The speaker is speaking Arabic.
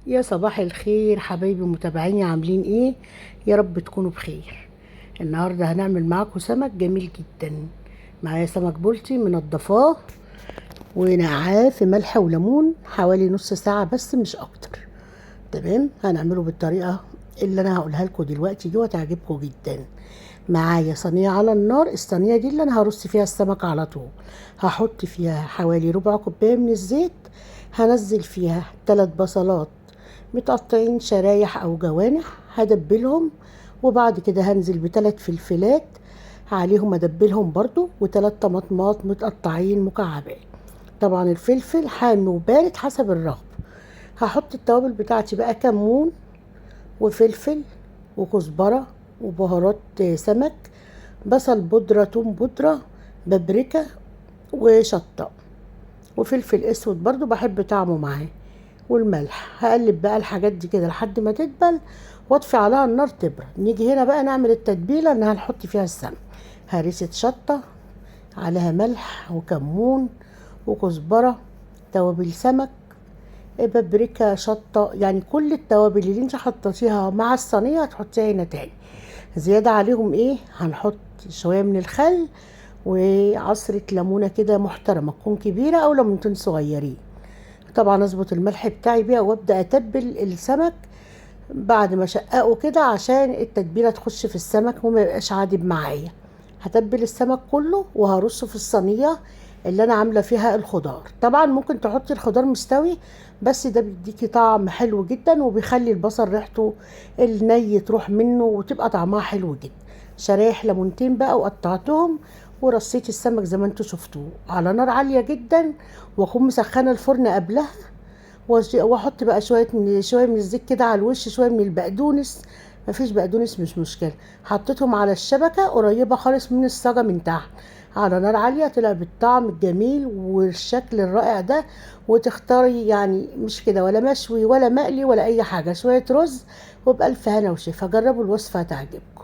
يا صباح الخير حبايبي متابعيني، عاملين ايه؟ يا رب تكونوا بخير. النهارده هنعمل معاكم سمك جميل جدا. معايا سمك بلطي منضفاه ونقعاه في ملح وليمون حوالي نص ساعة بس مش اكتر. تمام، هنعمله بالطريقة اللي انا هقولها لكم دلوقتي دي وهتعجبكم جدا. معايا صينية على النار، الصينية دي اللي انا هرص فيها السمك على طول. هحط فيها حوالي ربع كوباية من الزيت. هنزل فيها 3 بصلات متقطعين شرايح او جوانح، هدبلهم. وبعد كده هنزل ب3 فلفلات عليهم ادبلهم برضو، و3 طماطمات متقطعين مكعبات. طبعا الفلفل حامي وبارد حسب الرغبة. هحط التوابل بتاعتي بقى: كمون وفلفل وكزبرة وبهارات سمك، بصل بودرة، توم بودرة، بابريكا وشطة وفلفل اسود برضو بحب طعمه معاه، والملح. هقلب بقى الحاجات دي كده لحد ما تدبل واطفي عليها النار تبرد. نيجي هنا بقى نعمل التتبيله ان هنحط فيها السمن: هريسه شطه، عليها ملح وكمون وكزبره، توابل سمك، بابريكا، شطه، يعني كل التوابل اللي انت حطيتيها مع الصينيه هتحطيها هنا تاني. زياده عليهم ايه؟ هنحط شويه من الخل وعصره ليمونه كده محترمه تكون كبيره او ليمونتين صغيرين. طبعا اظبط الملح بتاعي بيها وابدا اتبل السمك بعد ما شققه كده عشان التتبيله تخش في السمك وما يبقاش عادب معايا. هتبل السمك كله وهرصه في الصينيه اللي انا عامله فيها الخضار. طبعا ممكن تحطي الخضار مستوي، بس ده بيديكي طعم حلو جدا وبيخلي البصل ريحته الني تروح منه وتبقى طعمها حلو جدا. شرايح ليمونتين بقى وقطعتهم، ورصيت السمك زي ما انتوا شفتوه على نار عاليه جدا، واكون مسخنه الفرن قبلها. واحط بقى شويه من الزيت كده على الوش، شويه من البقدونس. مفيش بقدونس مش مشكله. حطيتهم على الشبكه قريبه خالص من الصاجه من تحت على نار عاليه، طلع بالطعم الجميل والشكل الرائع ده. وتختاري يعني مش كده ولا مشوي ولا مقلي ولا اي حاجه، شويه رز وبألف هنا وشفا. جربوا الوصفه هتعجبكم.